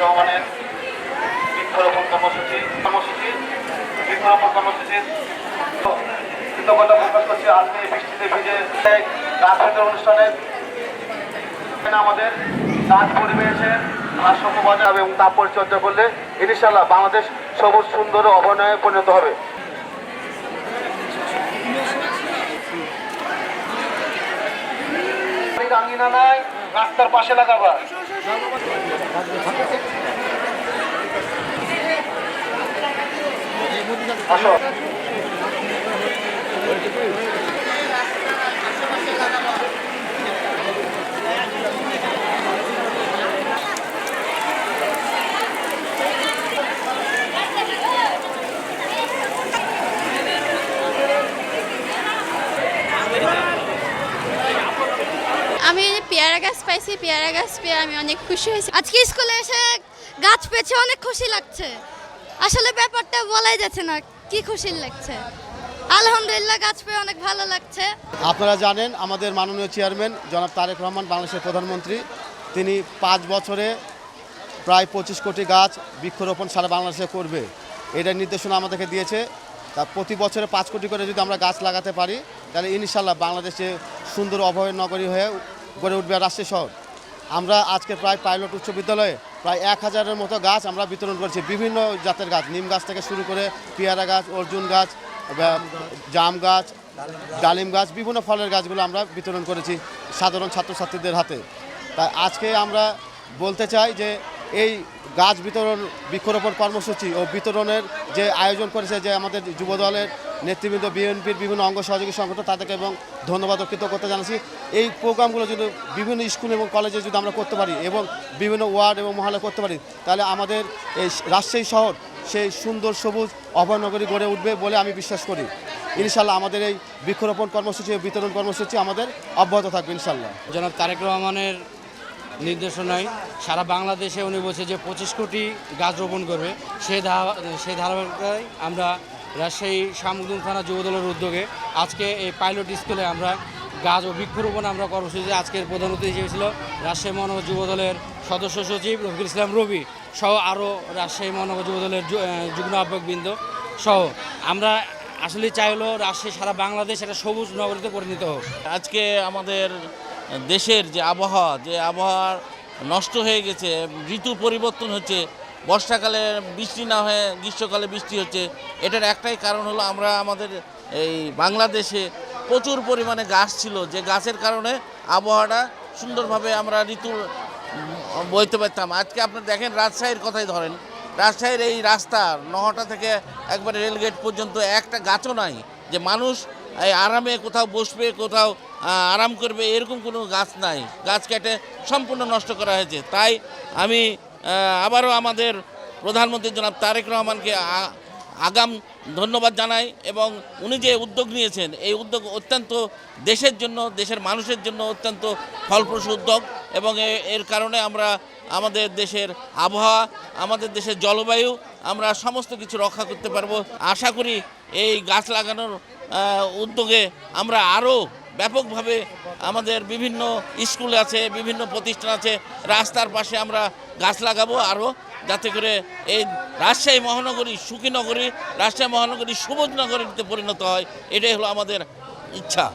রহমানের বৃক্ষরোপণ কর্মসূচির কৃতজ্ঞতা প্রকাশ করছি। আজকে বৃষ্টিতে ভিজে গাছ বিতরণ অনুষ্ঠানে আমাদের গাছ পরিবেশের ভারসাম্য বজায় হবে এবং তা পরিচর্যা করলে ইনশাআল্লাহ বাংলাদেশ সবুজ সুন্দর অভয়ারণ্যে পরিণত হবে। আঙ্গিনা নাই, রাস্তার পাশে লাগাবা। আসো আমি পেয়ারা গাছ পাইছি, পেয়ারা গাছ পেয়ে আমি অনেক খুশি হয়েছি। আজকে স্কুলে এসে গাছ পেয়েছে, অনেক খুশি লাগছে। আসলে ব্যাপারটা বলাই যাচ্ছে না, কি খুশি লাগছে। আলহামদুলিল্লাহ, গাছ পেয়ে অনেক ভালো লাগছে। আপনারা জানেন আমাদের মাননীয় চেয়ারম্যান জনাব তারেক রহমান, বাংলাদেশের প্রধানমন্ত্রী, তিনি 5 বছরে প্রায় 25 কোটি গাছ বৃক্ষরোপণ সারা বাংলাদেশে করবে, এটার নির্দেশনা আমাদেরকে দিয়েছে। তা প্রতি বছরে 5 কোটি করে যদি আমরা গাছ লাগাতে পারি তাহলে ইনশাল্লাহ বাংলাদেশে সুন্দর অভয় নগরী হয়ে গড়ে উঠবে রাজশাহী শহর। আমরা আজকে প্রায় পাইলট উচ্চ বিদ্যালয়ে প্রায় 1000-এর মতো গাছ আমরা বিতরণ করেছি। বিভিন্ন জাতের গাছ, নিম গাছ থেকে শুরু করে পেয়ারা গাছ, অর্জুন গাছ, জাম গাছ, ডালিম গাছ, বিভিন্ন ফলের গাছগুলো আমরা বিতরণ করেছি সাধারণ ছাত্রছাত্রীদের হাতে। তাই আজকে আমরা বলতে চাই যে এই গাছ বিতরণ বৃক্ষরোপণ কর্মসূচি ও বিতরণের যে আয়োজন করেছে যে আমাদের যুবদলের নেতৃবৃন্দ, বিএনপির বিভিন্ন অঙ্গ সহযোগী সংগঠন, তাদেরকে এবং ধন্যবাদ ও কৃতজ্ঞতা জানাচ্ছি। এই প্রোগ্রামগুলো যদি বিভিন্ন স্কুল এবং কলেজে যদি আমরা করতে পারি এবং বিভিন্ন ওয়ার্ড এবং মহলে করতে পারি তাহলে আমাদের এই রাজশাহী শহর সেই সুন্দর সবুজ অভয়নগরী গড়ে উঠবে বলে আমি বিশ্বাস করি। ইনশাল্লাহ আমাদের এই বৃক্ষরোপণ কর্মসূচি ও বিতরণ কর্মসূচি আমাদের অব্যাহত থাকবে ইনশাল্লাহ। জনাব তারেক রহমানের নির্দেশনায় সারা বাংলাদেশে উনি বলছে যে 25 কোটি গাছ রোপণ করবে। সেই ধারাবাহিকতায় আমরা রাজশাহী শামুকদুম থানা যুবদলের উদ্যোগে আজকে এই পাইলট স্কুলে আমরা গাছ ও বৃক্ষরোপণ আমরা কর্মসূচি, আজকের প্রধান অতিথি হিসেবে ছিল রাজশাহী মহানগর যুবদলের সদস্য সচিব রফিকুল ইসলাম রবি সহ আরও রাজশাহী মহানগর যুবদলের যুগ্ম আহ্বায়কবৃন্দ সহ। আমরা আসলে চাই হলো রাজশাহী সারা বাংলাদেশ একটা সবুজ নগরীতে পরিণত হোক। আজকে আমাদের দেশের যে আবহাওয়া নষ্ট হয়ে গেছে, ঋতু পরিবর্তন হচ্ছে, বর্ষাকালে বৃষ্টি না হয়ে গ্রীষ্মকালে বৃষ্টি হচ্ছে, এটার একটাই কারণ হলো আমরা আমাদের এই বাংলাদেশে প্রচুর পরিমাণে গাছ ছিল, যে গাছের কারণে আবহাওয়াটা সুন্দরভাবে আমরা ঋতু বইতে পারতাম। আজকে আপনার দেখেন রাজশাহীর কথাই ধরেন, রাজশাহীর এই রাস্তা নহটা থেকে একবারে রেলগেট পর্যন্ত একটা গাছও নাই যে মানুষ এই আরামে কোথাও বসবে, কোথাও আরাম করবে, এরকম কোনো গাছ নাই। গাছ কেটে সম্পূর্ণ নষ্ট করা হয়েছে। তাই আমি আবারও আমাদের প্রধানমন্ত্রী জনাব তারেক রহমানকে আগাম ধন্যবাদ জানাই এবং উনি যে উদ্যোগ নিয়েছেন এই উদ্যোগ অত্যন্ত দেশের জন্য, দেশের মানুষের জন্য অত্যন্ত ফলপ্রসূ উদ্যোগ এবং এর কারণে আমরা আমাদের দেশের আবহাওয়া, আমাদের দেশের জলবায়ু আমরা সমস্ত কিছু রক্ষা করতে পারবো। আশা করি এই গাছ লাগানোর উদ্যোগে আমরা আরও ব্যাপকভাবে আমাদের বিভিন্ন স্কুল আছে, বিভিন্ন প্রতিষ্ঠান আছে, রাস্তার পাশে আমরা গাছ লাগাবো আরও, যাতে করে এই রাজশাহী মহানগরী সুখী নগরী, রাজশাহী মহানগরী সবুজ নগরীতে পরিণত হয়। এটাই হলো আমাদের ইচ্ছা।